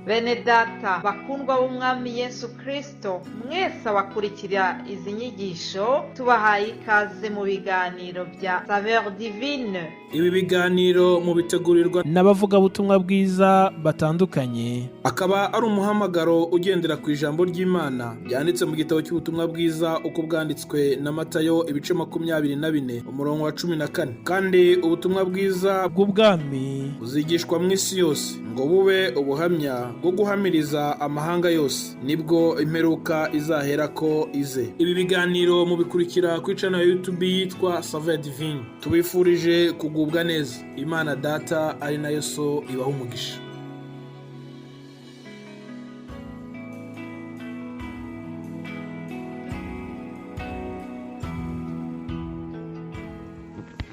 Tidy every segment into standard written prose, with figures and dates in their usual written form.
Bene data bakundwa b'umwami Yesu Kristo, mwese abakurikira izi nyigisho tubahaye ikaze mu biganiro bya Saveur Divine. Ibi biganiro mu bitegurirwa n'abavugabutumwa bwiza batandukanye, akaba ari umuhamagaro ugendera ku ijambo ry'Imana byanditse mu gitabo cy'ubutumwa bwiza uko bwanditswe na Matayo ibice 24 umurongo wa 14. Kandi ubutumwa bwiza bw'ubwami buzigishwa mu isi yose ngo bube ubuhamya bwo guhamiriza amahanga yose, nibwo imperuka izahera ko ize. Ibi biganiro mubikurikira ku channel ya YouTube yitwa Saveur Divine. Tubifurije kugubwa neza. Imana Data ari nayo So ibaha umugisha.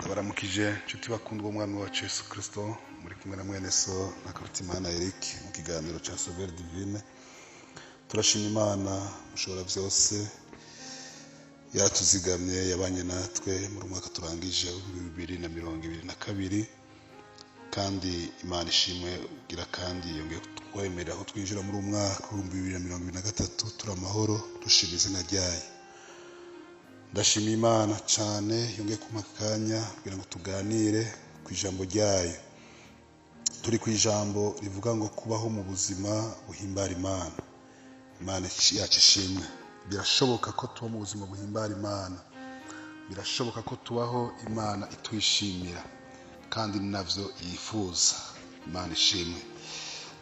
Abaramukije nshuti bakundwa umwami wacu Yesu Kristo, muri kumwe na mwene So na Karutimana Eric mu kiganiro cya Saveur Divine. Turashima Imana mushobora byose yatuzigamye, yabanye natwe muri mwaka turangije 2022, kandi Imana ishimwe ugira kandi yongeye kutwemerera aho twinjira muri umwaka 2023 turi amahoro, dushima izina ryayo. Ndashima Imana cyane yongeye kumpa akanya kugira ngo tuganire ku ijambo ryayo. Turi ku ijambo rivuga ngo kubaho mu buzima buhimbara Imana. Imana yacu ishimwe. Birashoboka ko tuba mu buzima buhimbara Imana, birashoboka ko tubaho Imana itwishimira kandi navyo yifuza. Imana ishimwe.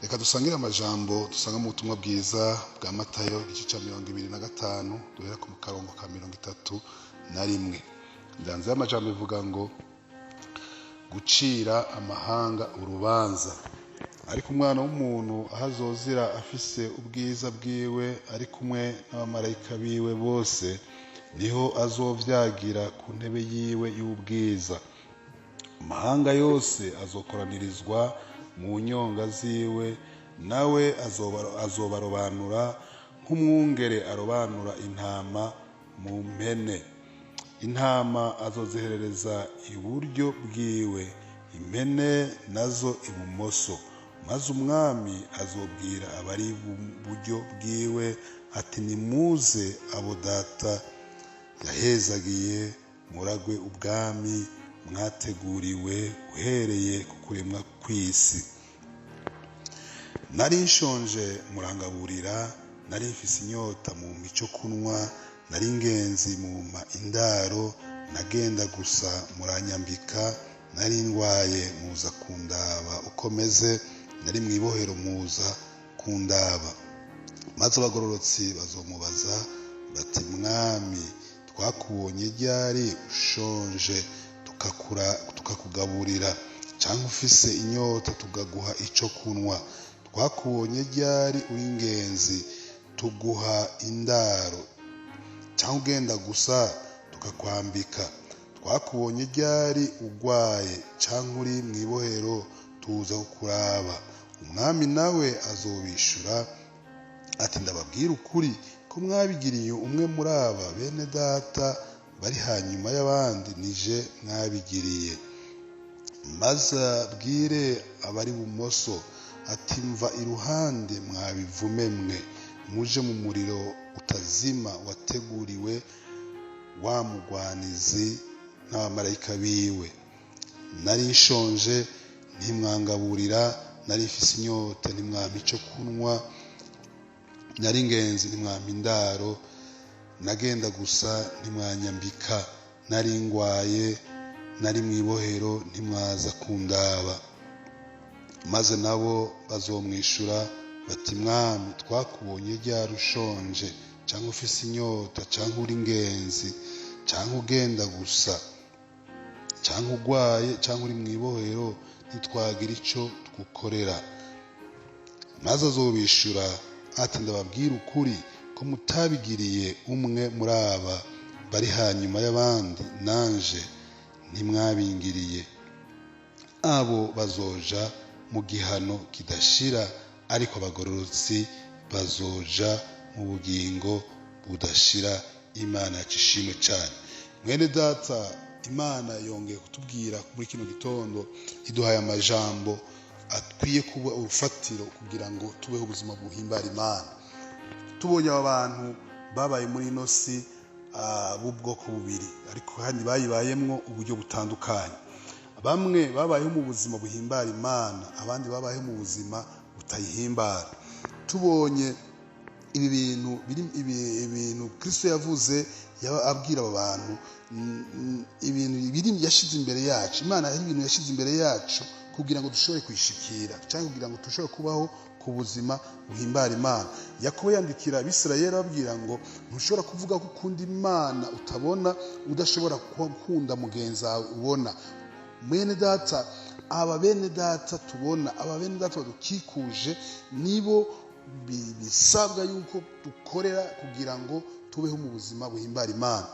Reka dusangire amajambo dusanga mu butumwa bwiza bwa Matayo igice cya 25 duhera ku karongo ka 31. Ndanze y'amajambo ivuga ngo gucira amahanga urubanza. Ariko umwana w'umuntu ahazozira afise ubwiza bwiwe ari kumwe n'abamarayika biwe bose, niho azovyagira ku ntebe yiwe y'ubwiza. Amahanga yose azokoranirizwa mu nyonga ziwe, nawe azobarobanura nk'umwungere arobanura intama mu mpene. Intama azoziherereza iburyo bwiwe, impene nazo ibumoso. Maze umwami azobwira abari iburyo bwiwe ati nimuze abo data yahezagiye muragwe ubwami mwateguriwe uhereye ku kuremwa kw'isi. Nari nshonje murangaburira, nari mfise inyota mu mico kunwa, nari ingenzi mu indaro, nagenda gusa muranyambika, nari ndwaye muza kundaba uko meze, nari mwibohero muza kundaba. Maze abagororotsi bazomubaza bati mwami, twakubonye ryari ushonje tukakugaburira, cyangwa ufise inyota tukaguha ico kunwa? Twakubonye ryari uri ingenzi tuguha indaro, cyangwa ugenda gusa tukakwambika? Twakubonye ryari ugwaye, cyangwa uri mwibohero tuza kukuraba? Umwami nawe azobishura ati ndababwira ukuri ko mwabigiriye umwe muri aba bene data bari hanyuma y'abandi, nije mwabigiriye. Maze abwire abari bumoso ati mva iruhande mwabivume mwe, muje mu muriro utazima wateguriwe wa mugwanizi n'abamarayika biwe. Nari nshonje ntimwangaburira, nari mfise inyota ntimwampa ico kunwa, nari ingenzi ntimwampa indaro, nagenda gusa ntimwanyambika, nari ngwaye, nari mwibohero ntimwaza kundaba. Maze nabo bazomwishura bati mwami, twakubonye ryari ushonje, cyangwa ufise inyota, cyangwa uri ingenzi, cyangwa ugenda gusa, cyangwa ugwaye, cyangwa uri mwibohero ntitwagira ico tugukorera? Maze azobishura ati ndababwira ukuri ko mutabigiriye umwe muri aba bari hanyuma y'abandi, nanje ntimwabingiriye. Abo bazoja mu gihano kidashira, ariko abagororotsi bazoja mu bugingo budashira. Imana yacu ishimwe cyane. Mwene data, Imana yongeye kutubwira muri kino gitondo, iduhaye amajambo akwiye kuba urufatiro kugira ngo tubeho ubuzima buhimbara Imana. Tubonye aba bantu babaye muri ino si b'ubwoko bubiri, ariko kandi bayibayemwo uburyo butandukanye. Bamwe babayeho mu buzima buhimbara Imana, abandi babayeho mu buzima butayihimbara. Tubonye ibintu Kristo yavuze abwira aba bantu, ibintu yashize imbere yacu. Imana hari ibintu yashize imbere yacu kugira ngo dushobore kwishikira cyangwa kugira ngo dushobore kubaho ku buzima buhimbara Imana. Yakobo yandikira Abisirayeli ababwira ngo ntushobora kuvuga ko ukunda Imana utabona, udashobora gukunda mugenzi wawe ubona. Mwene data, aba bene data tubona, aba bene data badukikuje nibo bisabwa yuko dukorera kugira ngo tubeho mu buzima buhimbara Imana.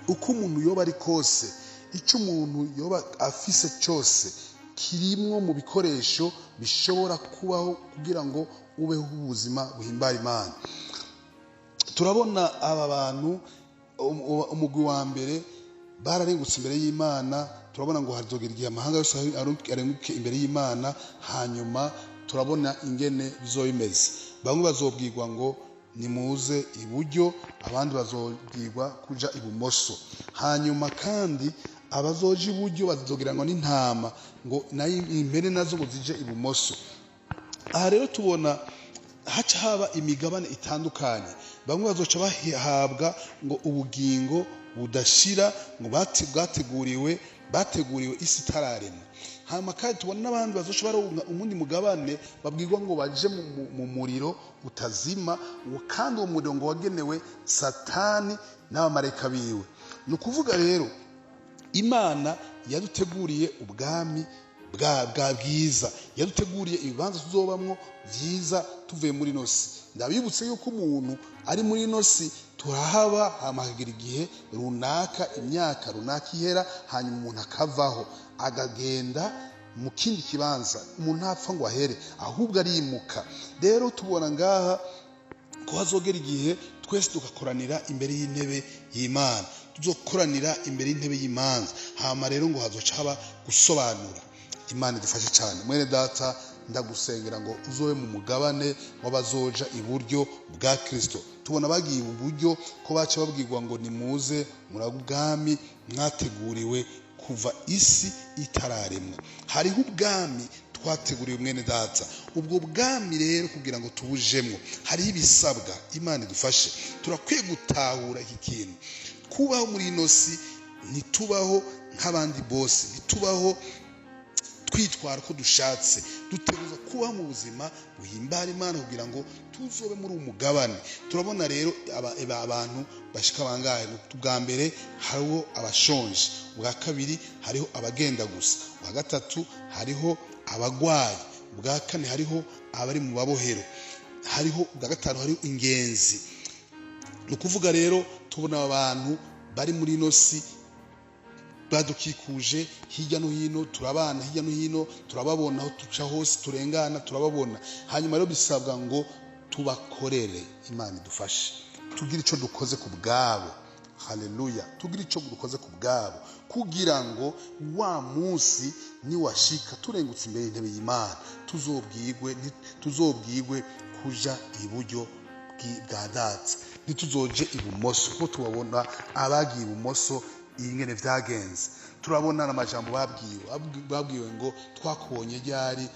Uko umuntu yoba ari kose, icyo umuntu yoba afise cyose kirimwo mu bikoresho bishobora kubaho kugira ngo ubeho ubuzima buhimbara Imana. Turabona aba bantu, umugwi wa mbere bararengutse imbere y'Imana. Turabona ngo hazogera igihe amahanga yose arenguke imbere y'Imana, hanyuma turabona ingene bizoba bimeze. Bamwe bazobwirwa ngo nimuze iburyo, abandi bazobwirwa kuja ibumoso. Hanyuma kandi abazoja iburyo bazogira ngo n'intama, ngo nayo impene nazo ngo zije ibumoso. Aha rero tubona haca haba imigabane itandukanye. Bamwe bazoca bahabwa ngo ubugingo budashira, ngo bateguriwe isi itararemwa. Hanyuma kandi tubona n'abandi bazoca baronka umundi mugabane, babwirwa ngo baje mu muriro utazima, kandi uwo muriro ngo wagenewe Satani n'abamarayika biwe. Ni ukuvuga rero Imana yaduteguriye ubwami bwa bwiza, yaduteguriye ibibanza tuzobamwo byiza tuvuye muri ino si. Ndabibutse yuko umuntu ari muri ino si turahaba, hamagira igihe runaka, imyaka runaka ihera, hanyuma umuntu akavaho agagenda mu kindi kibanza. Umuntu ntapfa ngo ahere, ahubwo arimuka. Rero tubona ngaha ko hazogera igihe twese tugakoranira imbere y'intebe y'Imana, tuzokoranira imbere y'intebe y'imanza. Hama rero ngo hazoca haba gusobanura. Imana idufashe cyane. Mwene data, ndagusengera ngo uzobe mu mugabane w'abazoja iburyo bwa Kristo. Tubona bagiye iburyo ko baca babwirwa ngo nimuze muri ubwami mwateguriwe kuva isi itararemwa. Hariho ubwami twateguriwe mwene data. Ubwo bwami rero kugira ngo tubujemwo hariho ibisabwa. Imana idufashe. Turakwiye gutahura iki kintu. Kubaho muri ino si ntitubaho nk'abandi bose, ntitubaho twitwara ko dushatse. Dutegerezwa kubaho mu buzima buhimbara Imana kugira ngo tuzobe muri umugabane. Turabona rero abantu bashika bangahe. Ubwa mbere hariho abashonje, ubwa kabiri hariho abagenda gusa, ubwa gatatu hariho abagwayi, ubwa kane hariho abari mu babohero, hariho ubwa gatanu hariho ingenzi. Ni ukuvuga rero tubona abantu bari muri ino si badukikuje hirya no hino, turabana hirya no hino, turababona aho duca hose, turengana turababona. Hanyuma rero bisabwa ngo tubakorere. Imana idufashe tugire icyo dukoze ku bwabo. Haleluya. Tugire icyo dukoze ku bwabo kugira ngo wa munsi niwashika turengutse imbere y'intebe y'Imana tuzobwirwe kuja iburyo bwa Data, ntituzoje ibumoso. Kuko tubabona abagiye ibumoso ingene vyagenze. Turabona n'amajambo babwiwe ngo twakubonye ryari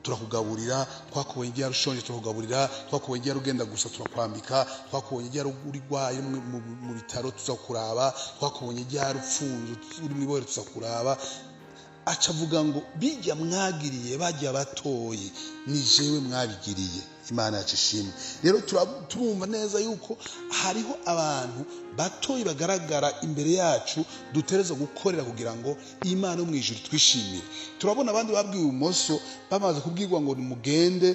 turakugaburira, twakubonye ryari ushonje turakugaburira, twakubonye ryari ugenda gusa turakwambika, twakubonye ryari urwaye mu bitaro tuzakuraba, twakubonye ryari upfunze uri mu ibohero tuzakuraba. Aca avuga ngo bijya mwagiriye bajya batoye ni jewe mwabigiriye. Imana yacu ishimwe. Rero turumva neza yuko hariho abantu batoye bagaragara imbere yacu dutereza gukorera kugira ngo Imana yo mu ijuru twishimire. Turabona abandi babwiwe ibumoso bamaze kubwirwa ngo nimugende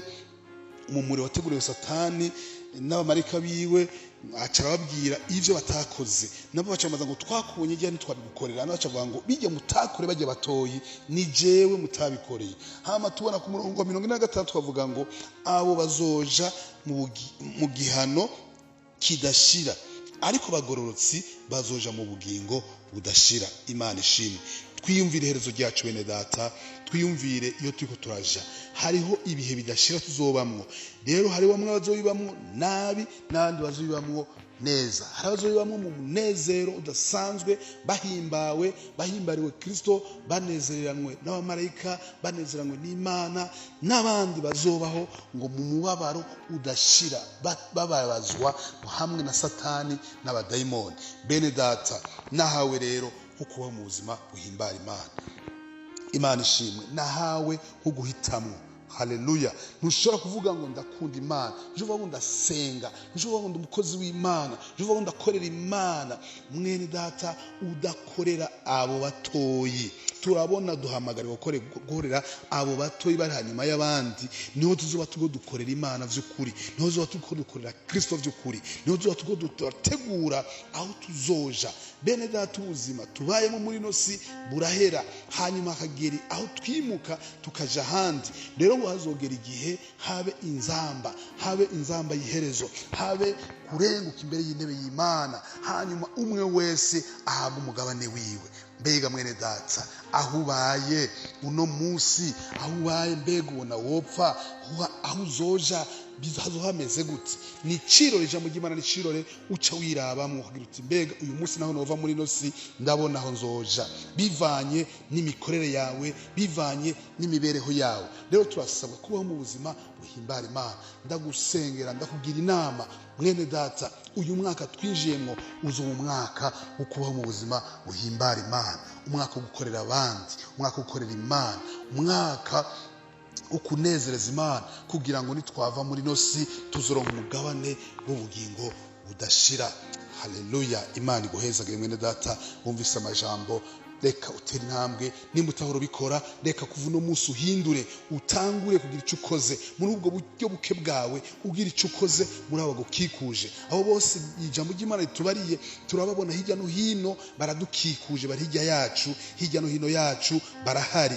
mu muriro wateguriwe Satani n'abamarayika biwe. Aca arababwira ivyo batakoze, nabo baca bamaza ngo twakubonye ryari ntitwabigukorera. Nabaca bavuga ngo bijya mutakore bajya batoyi ni jewe mutabikoreye. Hama tubona ku murongo wa 46 twavuga ngo abo bazoja mu gihano kidashira, ariko bagororotsi bazoja mu bugingo budashira. Imana ishimwe. twiyumvire iherezo ryacu bene data, twiyumvire iyo turiko turaja. Hariho ibihe bidashira tuzobamwo, rero hari bamwe bazobibamwo nabi n'abandi bazobibamwo neza. Hari abazobibamwo mu munezero udasanzwe, bahimbariwe Kristo, banezeranywe n'abamarayika, banezeranywe n'Imana, n'abandi bazobaho ngo mu mubabaro udashira, bababazwa hamwe na Satani n'abadayimoni. Bene data, nahawe rero nko kuba mu buzima buhimbara Imana. Imana ishimwe, nahawe nko guhitamwo. Haleluya. Ntushobora kuvuga ngo ndakunda Imana, ntuvuga ngo ndasenga, ntuvuga ngo ndumukozi w'Imana, ntuvuga ngo ndakorera Imana. Mwene data, udakorera abo batoyi. Turabona duhamagara gukorera abo batoyi bari hanyuma y'abandi, niho tuzoba tugo dukorera Imana vy'ukuri, niho tuzoba tugo dukorera Kristo vy'ukuri, niho tuzoba tugo dutegura aho tuzoja. Bene data, ubuzima tubayemo muri no si burahera, hanyuma hakagera aho twimuka tukaja ahandi. Rero ngo hazogera igihe habe inzamba y'iherezo, habe kurenguka imbere y'intebe y'Imana, hanyuma umwe wese ahabwa umugabane wiwe. Mbega mwene data, aho ubaye uno musi, aho ubaye mbega ubona wopfa, aho uzoja bizahameze gute? Ni cirore ijambo ry'Imana, ni cirore uca wirabamwo ukagira uti mbega uyu musi naho nova muri no si ndabona aho nzoja, bivanye n'imikorere yawe, bivanye n'imibereho yawe. Rero turasabwa kubaho mu buzima buhimbara Imana. Ndagusengera, ndakugira inama mwene data, uyu mwaka twinjiyemwo uzoba umwaka wo kubaho mu buzima buhimbara Imana, umwaka wo gukorera abandi, umwaka wo gukorera Imana, umwaka ukunezereza Imana, kugira ngo nitwava muri no si tuzoronka umugabane w'ubugingo budashira. Haleluya. Imana iguhezagire mwene data, wumvise amajambo. Reka utera intambwe, nimba utahora ubikora, reka kuva uno munsi uhindure, utangure kugira icyo ukoze muri ubwo buryo buke bwawe, ugira icyo ukoze muri abo gukikuje. Abo bose ijambo ry'Imana ritubariye turababona hirya no hino, baradukikuje, bari hirya yacu, hirya no hino yacu barahari.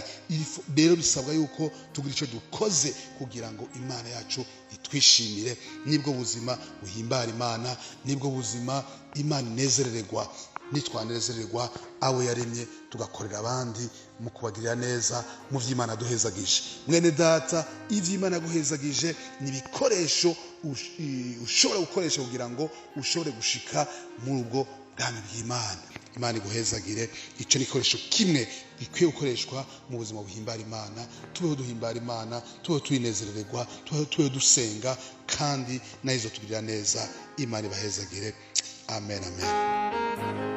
Rero bisabwa yuko tugira icyo dukoze kugira ngo Imana yacu itwishimire. Nibwo buzima buhimbara Imana, nibwo buzima Imana inezerererwa. Nitwanezererwa abo yaremye, tugakorera abandi mu kubagirira neza, mu vy'Imana duhezagije. Mwene data, ivy'Imana yaguhezagije ni ibikoresho ushobora gukoresha kugira ngo ushobore gushika muri ubwo bwami bw'Imana. Imana iguhezagire. Ico nikoresho kimwe gikwiye gukoreshwa mu buzima buhimbara Imana. Tubeho duhimbara Imana, tubeho twinezerererwa, tubeho dusenga, kandi nayo izotugirira neza. Imana ibahezagire. Amen, amen.